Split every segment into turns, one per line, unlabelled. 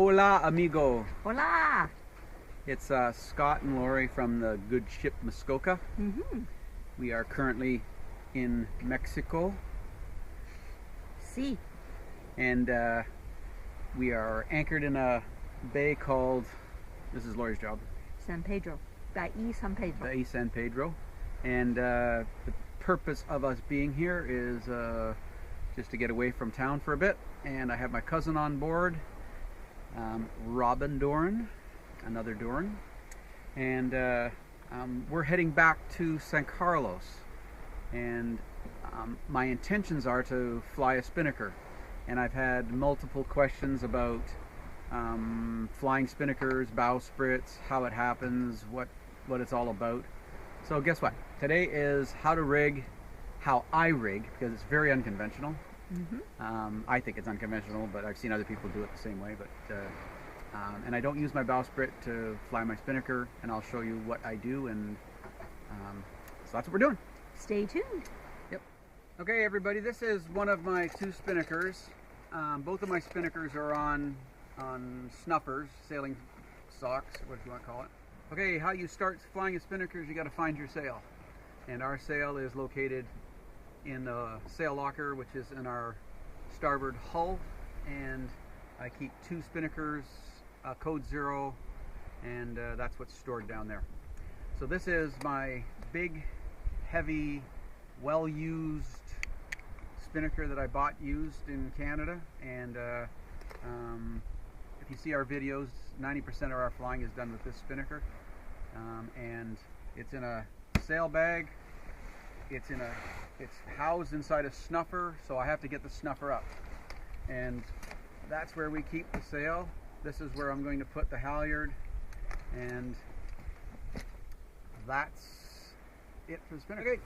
Hola, amigo.
Hola!
It's Scott and Lori from the good ship Muskoka. We are currently in Mexico.
Si.
And we are anchored in a bay called, this is Lori's job,
San Pedro. Bahía San Pedro.
Bahía San Pedro. And the purpose of us being here is just to get away from town for a bit. And I have my cousin on board, Robin Doran, another Doran. And we're heading back to San Carlos. And my intentions are to fly a Spinnaker. And I've had multiple questions about flying Spinnakers, bowsprits, how it happens, what it's all about. So guess what? Today is how I rig, because it's very unconventional. I think it's unconventional, but I've seen other people do it the same way. But and I don't use my bowsprit to fly my Spinnaker, and I'll show you what I do, and so that's what we're doing.
Stay tuned.
Yep. Okay, everybody, this is one of my two Spinnakers. Both of my Spinnakers are on snuffers, sailing socks, what you want to call it. Okay, how you start flying a Spinnaker is you got to find your sail, and our sail is located in the sail locker, which is in our starboard hull, and I keep two Spinnakers, code 0, and that's what's stored down there. So this is my big, heavy, well-used Spinnaker that I bought used in Canada, and if you see our videos, 90% of our flying is done with this Spinnaker, and it's in a sail bag. It's housed inside a snuffer, so I have to get the snuffer up, and that's where we keep the sail. This is where I'm going to put the halyard, and that's it for the Spinnaker. Okay.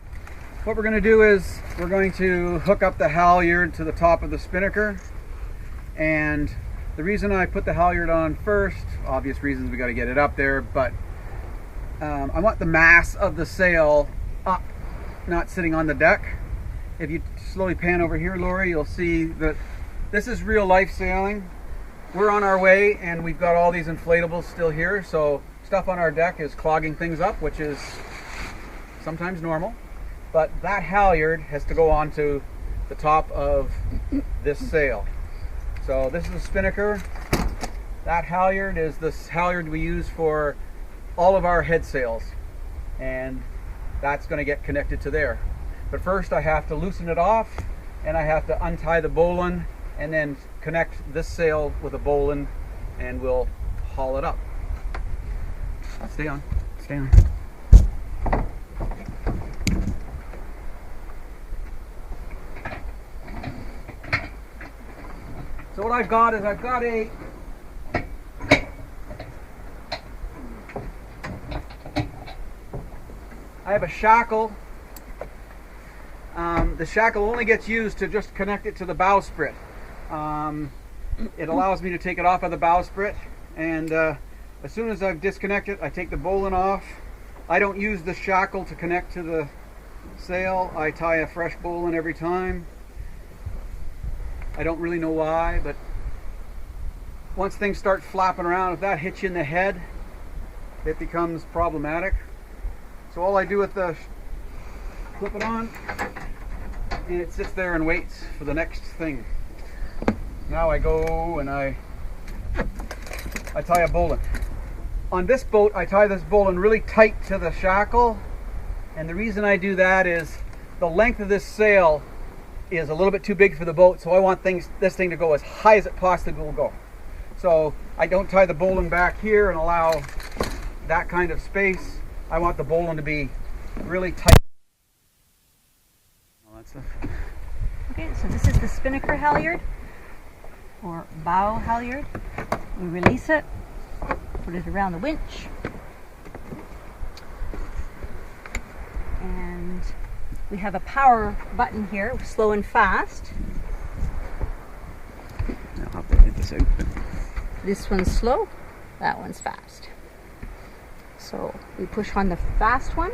What we're going to do is we're going to hook up the halyard to the top of the Spinnaker, and the reason I put the halyard on first, obvious reasons, we got to get it up there, but I want the mass of the sail up, not sitting on the deck. If you slowly pan over here, Lori, you'll see that this is real life sailing. We're on our way, and we've got all these inflatables still here, so stuff on our deck is clogging things up, which is sometimes normal. But that halyard has to go onto the top of this sail. So this is a Spinnaker. That halyard is this halyard we use for all of our head sails, and that's going to get connected to there. But first I have to loosen it off, and I have to untie the bowline, and then connect this sail with a bowline, and we'll haul it up. Stay on. Stay on. So what I've got is I have a shackle. The shackle only gets used to just connect it to the bowsprit. It allows me to take it off of the bowsprit, and as soon as I've disconnected, I take the bowline off. I don't use the shackle to connect to the sail. I tie a fresh bowline every time. I don't really know why, but once things start flapping around, if that hits you in the head, it becomes problematic. So all I do with the clip it on, and it sits there and waits for the next thing. Now I go and I tie a bowline. On this boat, I tie this bowline really tight to the shackle, and the reason I do that is the length of this sail is a little bit too big for the boat, so I want this thing to go as high as it possibly will go. So I don't tie the bowline back here and allow that kind of space. I want the bowline to be really tight. All that stuff.
Okay, so this is the Spinnaker halyard, or bow halyard. We release it, put it around the winch, and we have a power button here, slow and fast.
I'll have to get this out.
This one's slow, that one's fast. So we push on the fast one.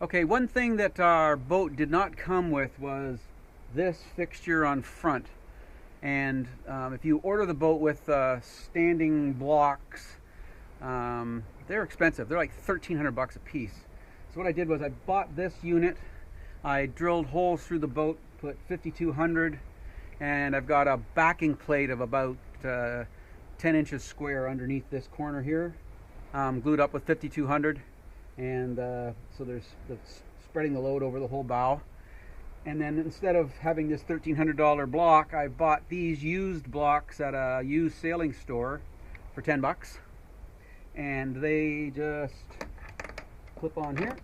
Okay, one thing that our boat did not come with was this fixture on front. And if you order the boat with standing blocks, they're expensive. They're like $1,300 a piece. So what I did was I bought this unit. I drilled holes through the boat, put 5,200, and I've got a backing plate of about 10 inches square underneath this corner here, glued up with 5,200, and so there's spreading the load over the whole bow. And then instead of having this $1,300 block, I bought these used blocks at a used sailing store for $10, and they just clip on here.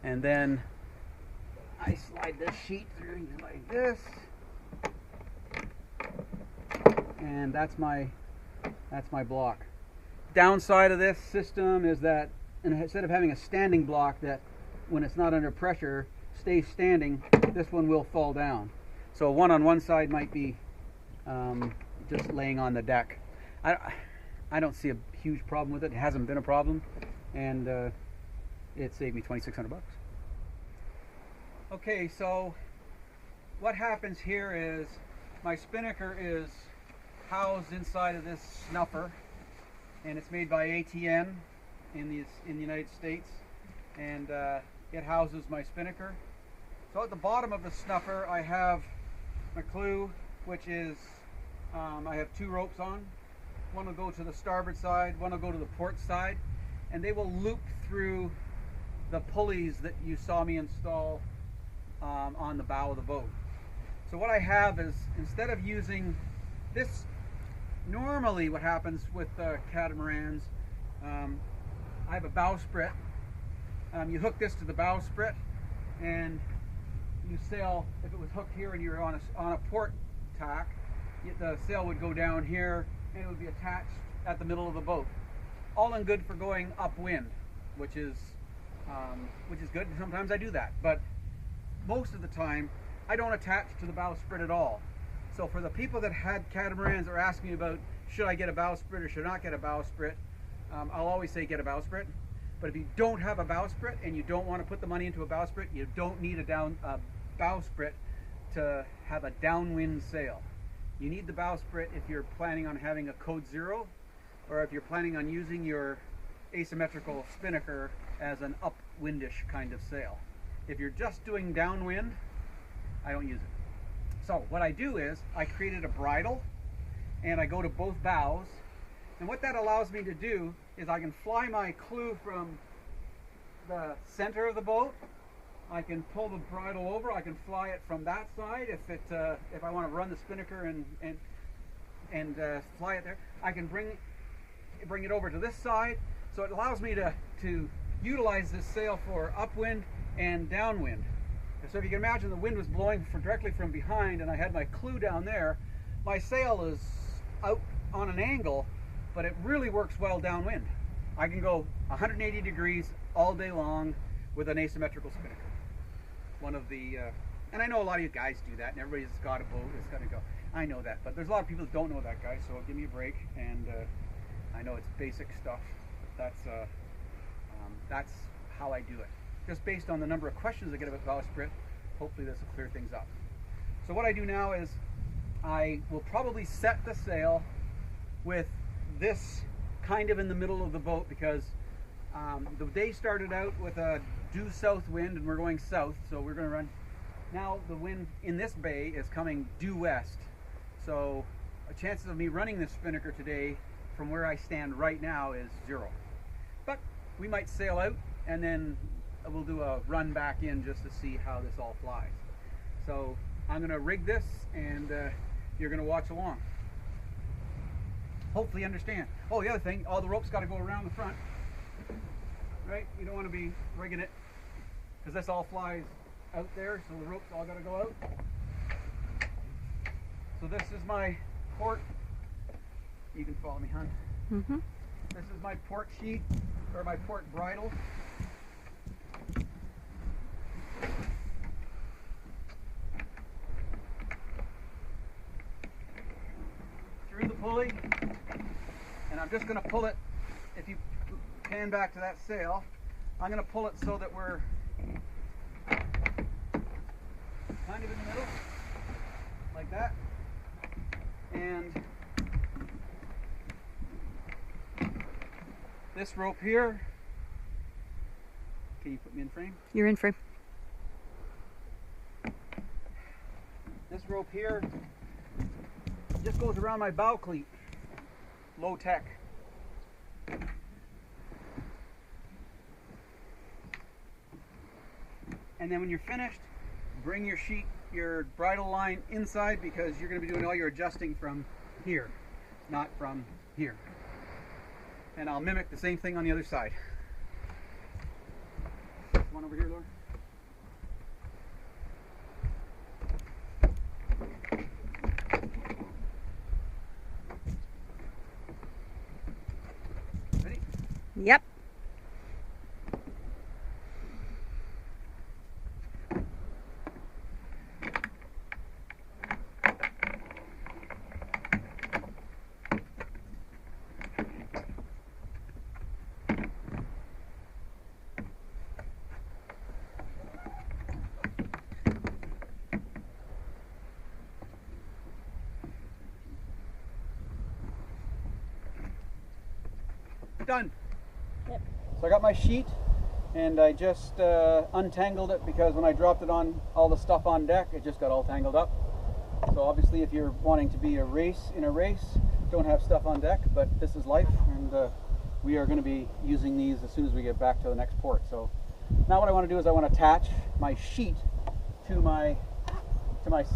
And then I slide this sheet through like this, and that's my block. Downside of this system is that instead of having a standing block that when it's not under pressure stays standing, this one will fall down. So one on one side might be just laying on the deck. I don't see a huge problem with it. It hasn't been a problem, and it saved me $2,600. Okay, so what happens here is my spinnaker is housed inside of this snuffer, and it's made by ATN in the United States, and it houses my spinnaker. So at the bottom of the snuffer I have my clue, which is I have 2 ropes on. One will go to the starboard side, one will go to the port side, and they will loop through the pulleys that you saw me install on the bow of the boat. So what I have is, instead of using this, normally what happens with catamarans, I have a bowsprit. You hook this to the bowsprit, and you sail. If it was hooked here and you're on a port tack, the sail would go down here and it would be attached at the middle of the boat. All in good for going upwind, which is good. Sometimes I do that, but most of the time I don't attach to the bowsprit at all. So for the people that had catamarans or ask me about should I get a bowsprit or should I not get a bowsprit, I'll always say get a bowsprit. But if you don't have a bowsprit and you don't want to put the money into a bowsprit, you don't need a bowsprit to have a downwind sail. You need the bowsprit if you're planning on having a code 0, or if you're planning on using your asymmetrical spinnaker as an upwindish kind of sail. If you're just doing downwind, I don't use it. So what I do is I created a bridle, and I go to both bows, and what that allows me to do is I can fly my clue from the center of the boat. I can pull the bridle over. I can fly it from that side if I want to run the spinnaker and fly it there. I can bring it over to this side. So it allows me to utilize this sail for upwind and downwind. So if you can imagine the wind was blowing directly from behind and I had my clue down there, my sail is out on an angle, but it really works well downwind. I can go 180 degrees all day long with an asymmetrical spinnaker. One of the, and I know a lot of you guys do that, and everybody's got a boat that's going to go. I know that, but there's a lot of people that don't know that, guys, so give me a break. And I know it's basic stuff. That's how I do it. Just based on the number of questions I get about bowsprit, hopefully this will clear things up. So what I do now is I will probably set the sail with this kind of in the middle of the boat, because the day started out with a due south wind and we're going south, so we're going to run. Now the wind in this bay is coming due west, so the chances of me running this spinnaker today from where I stand right now is 0. But we might sail out and then we'll do a run back in just to see how this all flies. So I'm going to rig this, and you're going to watch along. Hopefully understand. Oh, the other thing, all the ropes got to go around the front, right? You don't want to be rigging it because this all flies out there, so the ropes all got to go out. So this is my port. You can follow me, hon. Mm-hmm. This is my port sheet, or my port bridle. Through the pulley, and I'm just going to pull it. If you stand back to that sail. I'm going to pull it so that we're kind of in the middle, like that. And this rope here, can you put me in frame?
You're in frame.
This rope here just goes around my bow cleat, low tech. And then when you're finished, bring your sheet, your bridle line inside, because you're going to be doing all your adjusting from here, not from here. And I'll mimic the same thing on the other side. Come on over here, Laura. Ready?
Yep.
Done.
Yep.
So I got my sheet and I just untangled it, because when I dropped it on all the stuff on deck, it just got all tangled up. So obviously if you're wanting to be in a race, don't have stuff on deck, but this is life, and we are going to be using these as soon as we get back to the next port. So now what I want to do is I want to attach my sheet to my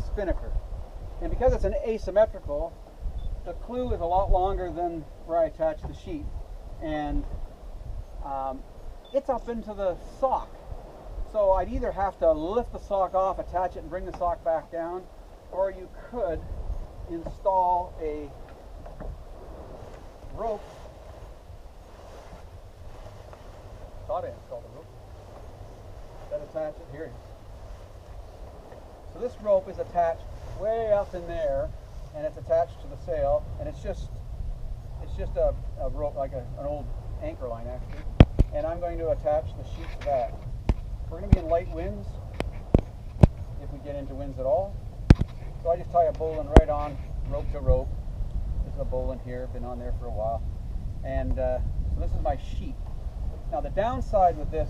spinnaker. And because it's an asymmetrical, the clew is a lot longer than where I attach the sheet. And it's up into the sock. So I'd either have to lift the sock off, attach it, and bring the sock back down, or you could install a rope. Thought I installed a rope. Then attach it here. So this rope is attached way up in there, and it's attached to the sail, and it's just a rope, like an old anchor line actually. And I'm going to attach the sheet to that. We're going to be in light winds, if we get into winds at all. So I just tie a bowline right on, rope to rope. This is a bowline here, been on there for a while. And so this is my sheet. Now the downside with this,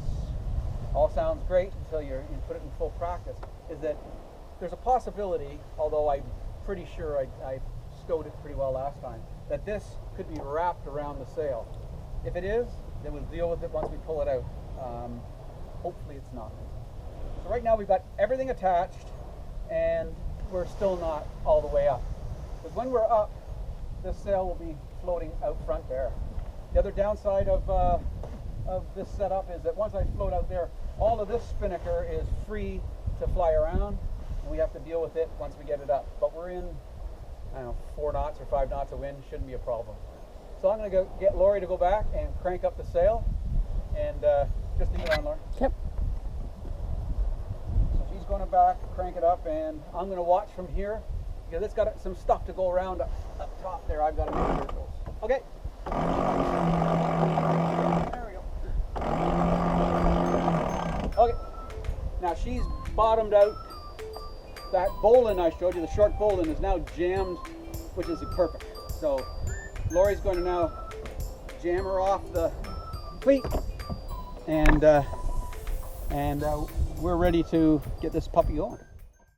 all sounds great until you put it in full practice, is that there's a possibility, although I'm pretty sure I stowed it pretty well last time, that this could be wrapped around the sail. If it is, then we'll deal with it once we pull it out. Hopefully it's not. So right now we've got everything attached, and we're still not all the way up. Because when we're up, this sail will be floating out front there. The other downside of this setup is that once I float out there, all of this spinnaker is free to fly around, and we have to deal with it once we get it up. But we're in, I don't know, 4 knots or 5 knots of wind, shouldn't be a problem. So I'm going to go get Lori to go back and crank up the sail, and just leave it on, Lori.
Yep.
So she's going to back, crank it up, and I'm going to watch from here, because it's got some stuff to go around up top there. I've got to make sure it goes. Okay. There we go. Okay. Now she's bottomed out. That bowline I showed you, the short bowline, is now jammed, which is perfect. So Lori's going to now jam her off the cleat, and we're ready to get this puppy going.